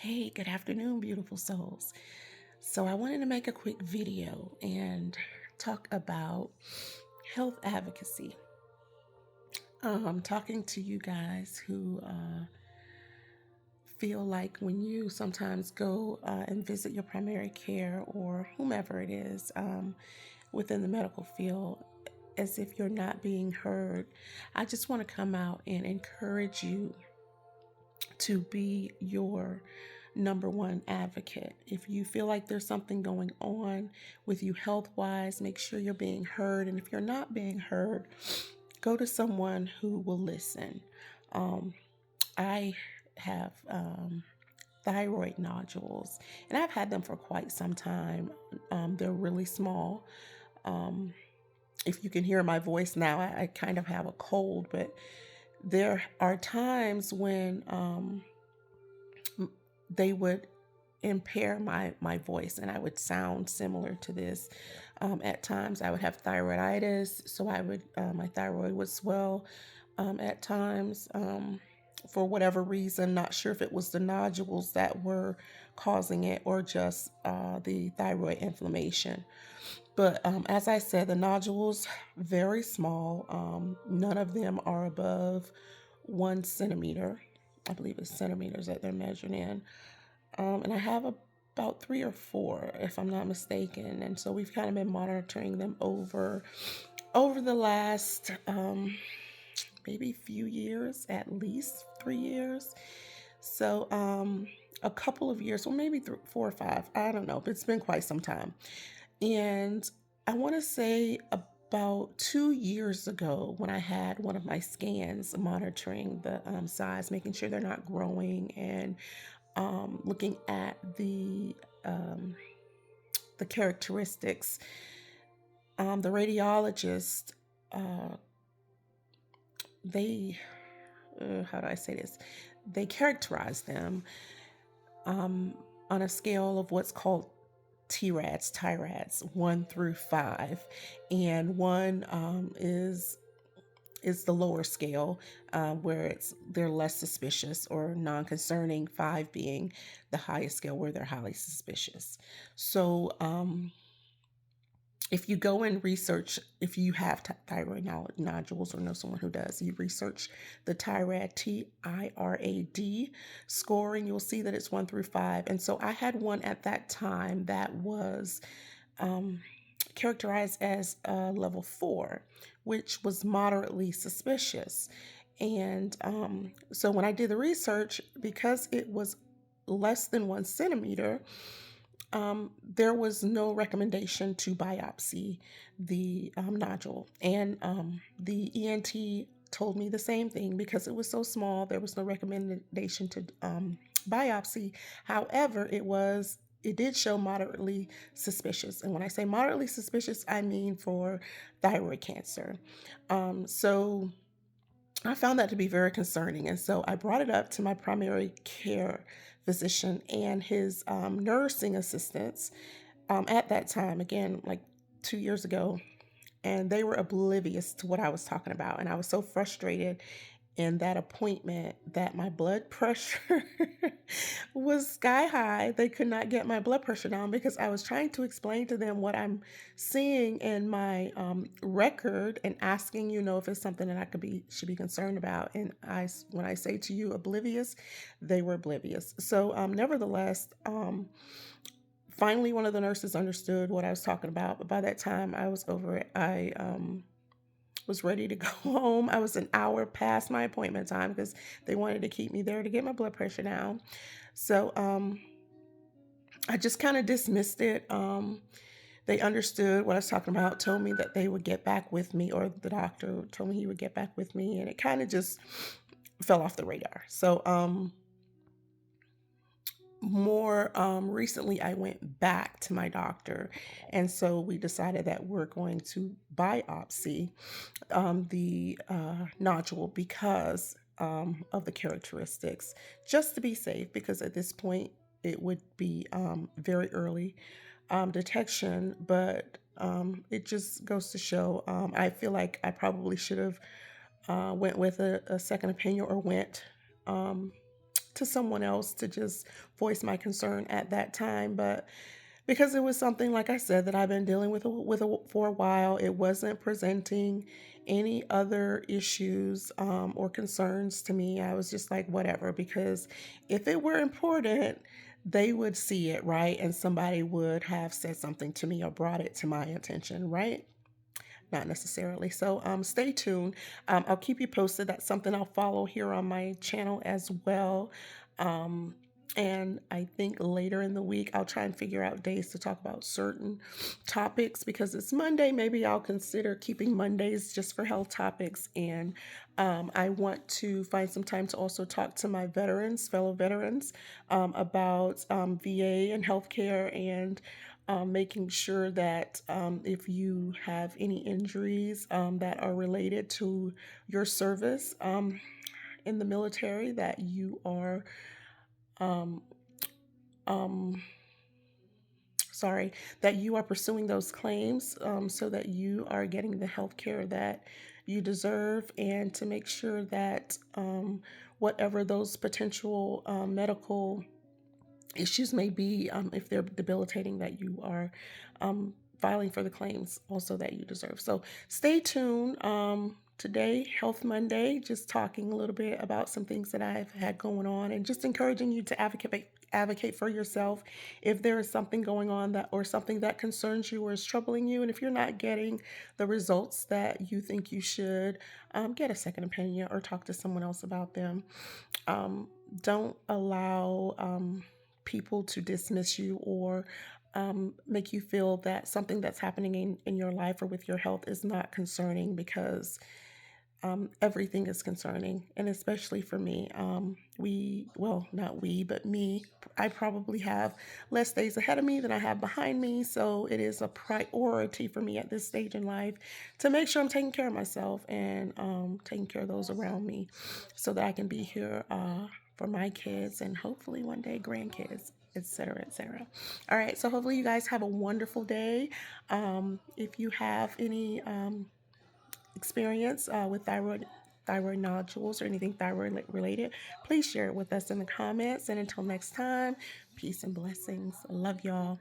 Hey, good afternoon, beautiful souls. So, I wanted to make a quick video and talk about health advocacy. I'm talking to you guys who feel like when you sometimes go and visit your primary care or whomever it is within the medical field, as if you're not being heard. I just want to come out and encourage you to be your number one advocate. If you feel like there's something going on with you health wise, make sure you're being heard. And if you're not being heard, go to someone who will listen. Um, I have thyroid nodules, and I've had them for quite some time. They're really small. Um, if you can hear my voice now, I kind of have a cold, but there are times when they would impair my voice and I would sound similar to this. At times I would have thyroiditis, so I would my thyroid would swell at times for whatever reason. Not sure if it was the nodules that were causing it or just the thyroid inflammation. But as I said, the nodules very small. None of them are above 1 centimeter. I believe it's centimeters that they're measured in. And I have about 3 or 4, if I'm not mistaken. And so we've kind of been monitoring them over the last maybe few years, at least 3 years. So a couple of years, or maybe 4 or 5. I don't know, but it's been quite some time. And I want to say about 2 years ago, when I had one of my scans monitoring the size, making sure they're not growing, and looking at um, the characteristics, the radiologist, uh, they how do I say this? They characterize them um, on a scale of what's called TIRADS, 1 through 5, and one is the lower scale, where they're less suspicious or non-concerning. 5 being the highest scale, where they're highly suspicious. So if you go and research, if you have thyroid nodules or know someone who does, you research the TIRAD, TIRAD scoring, you'll see that it's 1 through 5. And so I had one at that time that was um, characterized as level 4, which was moderately suspicious. And so when I did the research, because it was less than 1 centimeter, there was no recommendation to biopsy the nodule. And the ENT told me the same thing. Because it was so small, there was no recommendation to biopsy. However, it did show moderately suspicious. And when I say moderately suspicious, I mean for thyroid cancer. So I found that to be very concerning. And so I brought it up to my primary care physician and his nursing assistants at that time, again, like 2 years ago. And they were oblivious to what I was talking about. And I was so frustrated in that appointment that my blood pressure was sky high. They could not get my blood pressure down because I was trying to explain to them what I'm seeing in my record and asking, if it's something that should be concerned about. And when I say to you oblivious, they were oblivious. So nevertheless, finally one of the nurses understood what I was talking about. But by that time I was over it. I was ready to go home. I was an hour past my appointment time because they wanted to keep me there to get my blood pressure down. So I just kind of dismissed it. They understood what I was talking about, told me that they would get back with me, or the doctor told me he would get back with me, and it kind of just fell off the radar. So more recently, I went back to my doctor, and so we decided that we're going to biopsy the nodule because of the characteristics, just to be safe, because at this point it would be very early detection. But it just goes to show, I feel like I probably should have went with a second opinion, or went to someone else to just voice my concern at that time. But because it was something, like I said, that I've been dealing with for a while, it wasn't presenting any other issues or concerns to me. I was just like, whatever, because if it were important, they would see it, right? And somebody would have said something to me or brought it to my attention, right? Not necessarily. So stay tuned. I'll keep you posted. That's something I'll follow here on my channel as well. Um, and I think later in the week, I'll try and figure out days to talk about certain topics because it's Monday. Maybe I'll consider keeping Mondays just for health topics. And I want to find some time to also talk to my veterans, fellow veterans, about VA and healthcare and making sure that if you have any injuries that are related to your service in the military, that you are um, um, sorry, that you are pursuing those claims so that you are getting the health care that you deserve, and to make sure that whatever those potential medical issues may be, if they're debilitating, that you are filing for the claims also that you deserve. So stay tuned. Today, Health Monday, just talking a little bit about some things that I've had going on and just encouraging you to advocate for yourself if there is something going on that or something that concerns you or is troubling you, and if you're not getting the results that you think you should, get a second opinion or talk to someone else about them. um, don't allow people to dismiss you or make you feel that something that's happening in your life or with your health is not concerning, because everything is concerning, and especially for me. Well, not we, but me, I probably have less days ahead of me than I have behind me. So it is a priority for me at this stage in life to make sure I'm taking care of myself and taking care of those around me so that I can be here for my kids and hopefully one day grandkids, etc., etc. All right, so hopefully you guys have a wonderful day. If you have any experience with thyroid nodules or anything thyroid related, please share it with us in the comments. And until next time, peace and blessings. I love y'all.